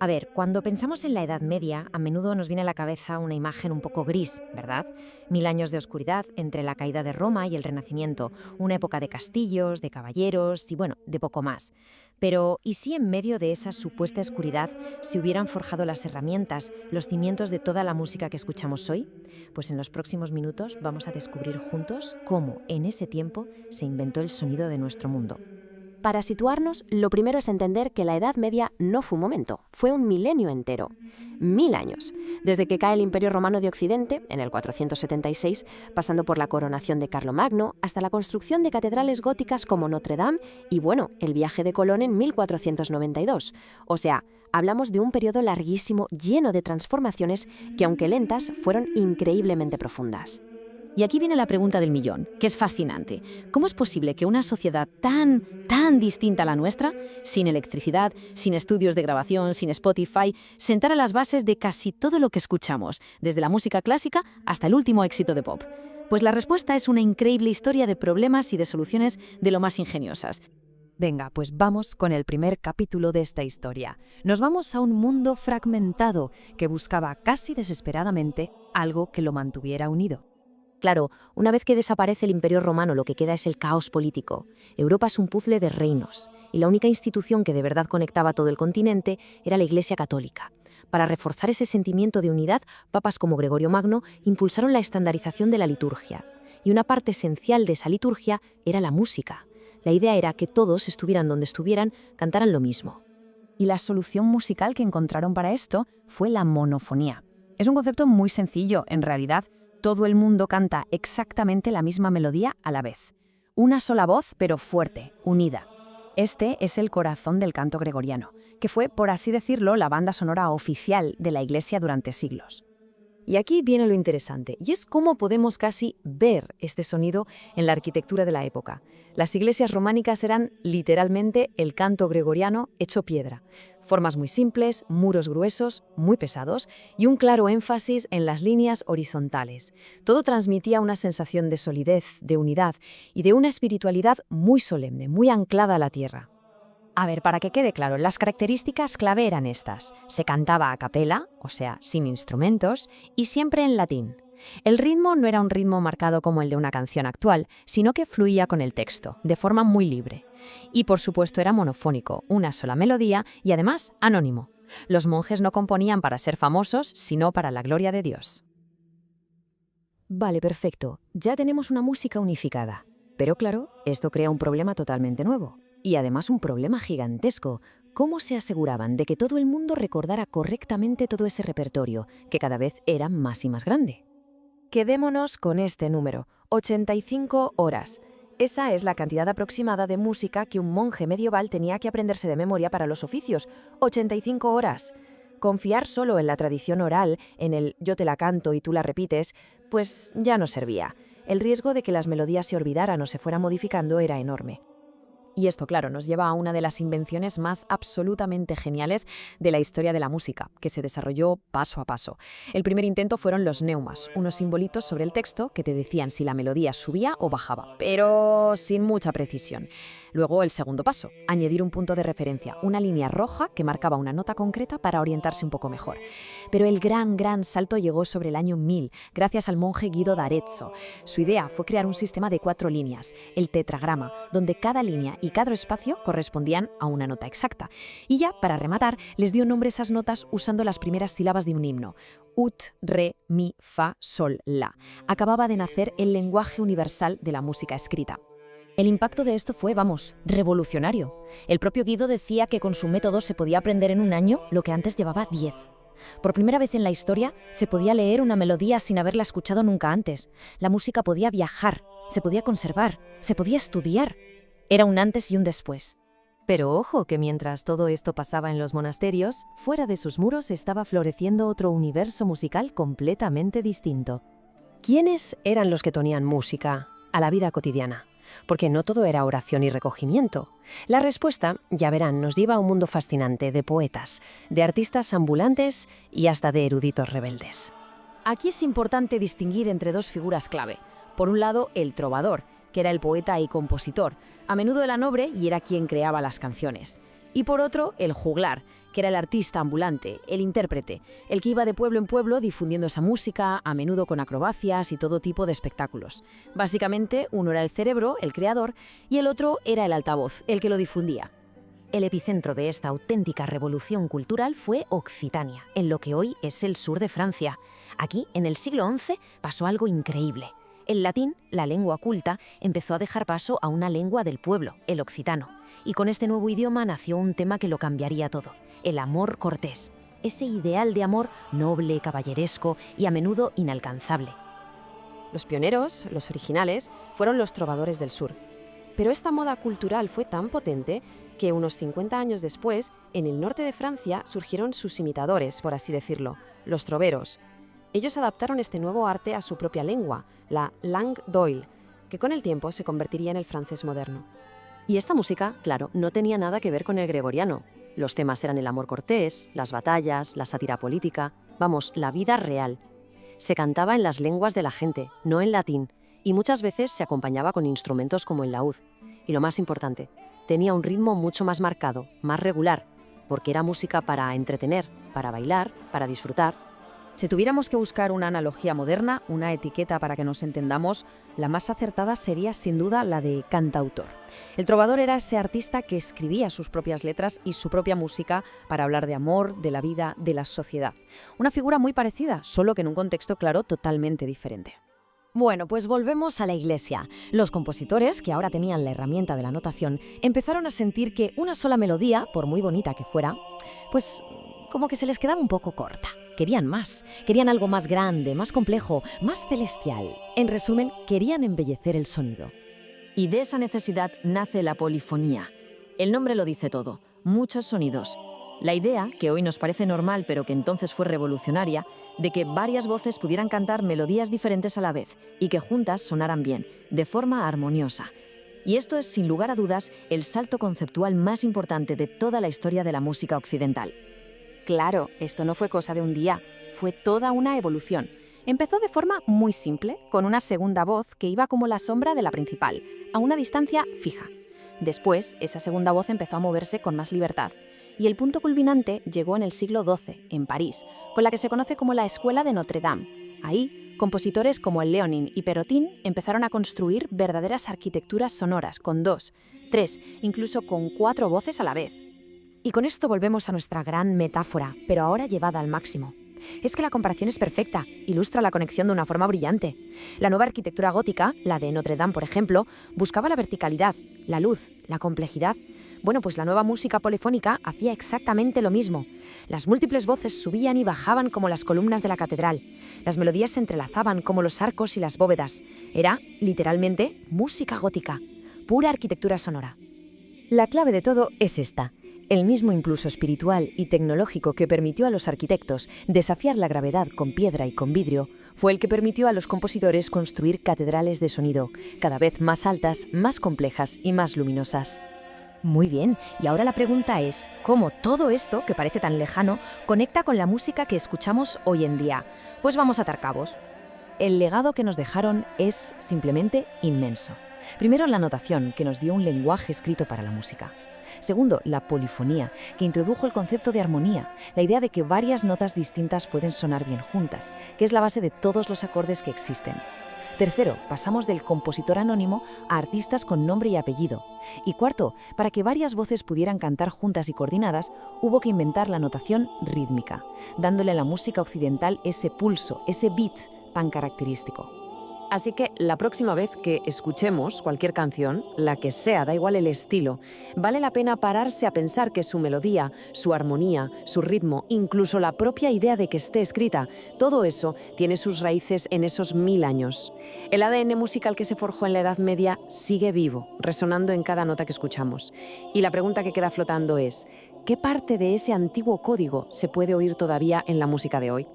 A ver, cuando pensamos en la Edad Media, a menudo nos viene a la cabeza una imagen un poco gris, ¿verdad? 1000 años de oscuridad entre la caída de Roma y el Renacimiento, una época de castillos, de caballeros y, bueno, de poco más. Pero, ¿y si en medio de esa supuesta oscuridad se hubieran forjado las herramientas, los cimientos de toda la música que escuchamos hoy? Pues en los próximos minutos vamos a descubrir juntos cómo, en ese tiempo, se inventó el sonido de nuestro mundo. Para situarnos, lo primero es entender que la Edad Media no fue un momento, fue un milenio entero. 1000 años, desde que cae el Imperio Romano de Occidente, en el 476, pasando por la coronación de Carlomagno, hasta la construcción de catedrales góticas como Notre Dame y, bueno, el viaje de Colón en 1492. O sea, hablamos de un periodo larguísimo, lleno de transformaciones que, aunque lentas, fueron increíblemente profundas. Y aquí viene la pregunta del millón, que es fascinante. ¿Cómo es posible que una sociedad tan distinta a la nuestra, sin electricidad, sin estudios de grabación, sin Spotify, sentara las bases de casi todo lo que escuchamos, desde la música clásica hasta el último éxito de pop? Pues la respuesta es una increíble historia de problemas y de soluciones de lo más ingeniosas. Venga, pues vamos con el primer capítulo de esta historia. Nos vamos a un mundo fragmentado que buscaba casi desesperadamente algo que lo mantuviera unido. Claro, una vez que desaparece el Imperio Romano, lo que queda es el caos político. Europa es un puzzle de reinos, y la única institución que de verdad conectaba todo el continente era la Iglesia Católica. Para reforzar ese sentimiento de unidad, papas como Gregorio Magno impulsaron la estandarización de la liturgia. Y una parte esencial de esa liturgia era la música. La idea era que todos, estuvieran donde estuvieran, cantaran lo mismo. Y la solución musical que encontraron para esto fue la monofonía. Es un concepto muy sencillo, en realidad. Todo el mundo canta exactamente la misma melodía a la vez. Una sola voz, pero fuerte, unida. Este es el corazón del canto gregoriano, que fue, por así decirlo, la banda sonora oficial de la Iglesia durante siglos. Y aquí viene lo interesante, y es cómo podemos casi ver este sonido en la arquitectura de la época. Las iglesias románicas eran literalmente el canto gregoriano hecho piedra. Formas muy simples, muros gruesos, muy pesados, y un claro énfasis en las líneas horizontales. Todo transmitía una sensación de solidez, de unidad y de una espiritualidad muy solemne, muy anclada a la tierra. A ver, para que quede claro, las características clave eran estas. Se cantaba a capela, o sea, sin instrumentos, y siempre en latín. El ritmo no era un ritmo marcado como el de una canción actual, sino que fluía con el texto, de forma muy libre. Y por supuesto era monofónico, una sola melodía y además anónimo. Los monjes no componían para ser famosos, sino para la gloria de Dios. Vale, perfecto. Ya tenemos una música unificada. Pero claro, esto crea un problema totalmente nuevo. Y además un problema gigantesco. ¿Cómo se aseguraban de que todo el mundo recordara correctamente todo ese repertorio, que cada vez era más y más grande? Quedémonos con este número, 85 horas. Esa es la cantidad aproximada de música que un monje medieval tenía que aprenderse de memoria para los oficios. 85 horas. Confiar solo en la tradición oral, en el yo te la canto y tú la repites, pues ya no servía. El riesgo de que las melodías se olvidaran o se fueran modificando era enorme. Y esto, claro, nos lleva a una de las invenciones más absolutamente geniales de la historia de la música, que se desarrolló paso a paso. El primer intento fueron los neumas, unos simbolitos sobre el texto que te decían si la melodía subía o bajaba, pero sin mucha precisión. Luego el segundo paso, añadir un punto de referencia, una línea roja que marcaba una nota concreta para orientarse un poco mejor. Pero el gran salto llegó sobre el año 1000, gracias al monje Guido d'Arezzo. Su idea fue crear un sistema de 4 líneas, el tetragrama, donde cada línea y cada espacio correspondían a una nota exacta. Y ya, para rematar, les dio nombre a esas notas usando las primeras sílabas de un himno. Ut, re, mi, fa, sol, la. Acababa de nacer el lenguaje universal de la música escrita. El impacto de esto fue, revolucionario. El propio Guido decía que con su método se podía aprender en un año lo que antes llevaba 10. Por primera vez en la historia, se podía leer una melodía sin haberla escuchado nunca antes. La música podía viajar, se podía conservar, se podía estudiar. Era un antes y un después. Pero ojo, que mientras todo esto pasaba en los monasterios, fuera de sus muros estaba floreciendo otro universo musical completamente distinto. ¿Quiénes eran los que ponían música a la vida cotidiana? Porque no todo era oración y recogimiento. La respuesta, ya verán, nos lleva a un mundo fascinante de poetas, de artistas ambulantes y hasta de eruditos rebeldes. Aquí es importante distinguir entre dos figuras clave. Por un lado, el trovador, que era el poeta y compositor. A menudo era noble y era quien creaba las canciones. Y por otro, el juglar, que era el artista ambulante, el intérprete, el que iba de pueblo en pueblo difundiendo esa música, a menudo con acrobacias y todo tipo de espectáculos. Básicamente, uno era el cerebro, el creador, y el otro era el altavoz, el que lo difundía. El epicentro de esta auténtica revolución cultural fue Occitania, en lo que hoy es el sur de Francia. Aquí, en el siglo XI, pasó algo increíble. El latín, la lengua culta, empezó a dejar paso a una lengua del pueblo, el occitano. Y con este nuevo idioma nació un tema que lo cambiaría todo: el amor cortés. Ese ideal de amor noble, caballeresco y a menudo inalcanzable. Los pioneros, los originales, fueron los trovadores del sur. Pero esta moda cultural fue tan potente que unos 50 años después, en el norte de Francia, surgieron sus imitadores, por así decirlo, los troveros. Ellos adaptaron este nuevo arte a su propia lengua, la langue d'oil, que con el tiempo se convertiría en el francés moderno. Y esta música, claro, no tenía nada que ver con el gregoriano. Los temas eran el amor cortés, las batallas, la sátira política, vamos, la vida real. Se cantaba en las lenguas de la gente, no en latín, y muchas veces se acompañaba con instrumentos como el laúd. Y lo más importante, tenía un ritmo mucho más marcado, más regular, porque era música para entretener, para bailar, para disfrutar. Si tuviéramos que buscar una analogía moderna, una etiqueta para que nos entendamos, la más acertada sería sin duda la de cantautor. El trovador era ese artista que escribía sus propias letras y su propia música para hablar de amor, de la vida, de la sociedad. Una figura muy parecida, solo que en un contexto, claro, totalmente diferente. Bueno, pues volvemos a la iglesia. Los compositores, que ahora tenían la herramienta de la notación, empezaron a sentir que una sola melodía, por muy bonita que fuera, pues como que se les quedaba un poco corta. Querían más, querían algo más grande, más complejo, más celestial. En resumen, querían embellecer el sonido. Y de esa necesidad nace la polifonía. El nombre lo dice todo, muchos sonidos. La idea, que hoy nos parece normal pero que entonces fue revolucionaria, de que varias voces pudieran cantar melodías diferentes a la vez y que juntas sonaran bien, de forma armoniosa. Y esto es, sin lugar a dudas, el salto conceptual más importante de toda la historia de la música occidental. Claro, esto no fue cosa de un día, fue toda una evolución. Empezó de forma muy simple, con una segunda voz que iba como la sombra de la principal, a una distancia fija. Después, esa segunda voz empezó a moverse con más libertad. Y el punto culminante llegó en el siglo XII, en París, con la que se conoce como la Escuela de Notre Dame. Ahí, compositores como el Léonin y Perotin empezaron a construir verdaderas arquitecturas sonoras, con 2, 3, incluso con 4 voces a la vez. Y con esto volvemos a nuestra gran metáfora, pero ahora llevada al máximo. Es que la comparación es perfecta, ilustra la conexión de una forma brillante. La nueva arquitectura gótica, la de Notre Dame por ejemplo, buscaba la verticalidad, la luz, la complejidad. Bueno, pues la nueva música polifónica hacía exactamente lo mismo. Las múltiples voces subían y bajaban como las columnas de la catedral. Las melodías se entrelazaban como los arcos y las bóvedas. Era, literalmente, música gótica, pura arquitectura sonora. La clave de todo es esta: el mismo impulso espiritual y tecnológico que permitió a los arquitectos desafiar la gravedad con piedra y con vidrio, fue el que permitió a los compositores construir catedrales de sonido, cada vez más altas, más complejas y más luminosas. Muy bien, y ahora la pregunta es, ¿cómo todo esto, que parece tan lejano, conecta con la música que escuchamos hoy en día? Pues vamos a atar cabos. El legado que nos dejaron es simplemente inmenso. Primero, la notación, que nos dio un lenguaje escrito para la música. Segundo, la polifonía, que introdujo el concepto de armonía, la idea de que varias notas distintas pueden sonar bien juntas, que es la base de todos los acordes que existen. Tercero, pasamos del compositor anónimo a artistas con nombre y apellido. Y cuarto, para que varias voces pudieran cantar juntas y coordinadas, hubo que inventar la notación rítmica, dándole a la música occidental ese pulso, ese beat tan característico. Así que la próxima vez que escuchemos cualquier canción, la que sea, da igual el estilo, vale la pena pararse a pensar que su melodía, su armonía, su ritmo, incluso la propia idea de que esté escrita, todo eso tiene sus raíces en esos 1000 años. El ADN musical que se forjó en la Edad Media sigue vivo, resonando en cada nota que escuchamos. Y la pregunta que queda flotando es, ¿qué parte de ese antiguo código se puede oír todavía en la música de hoy?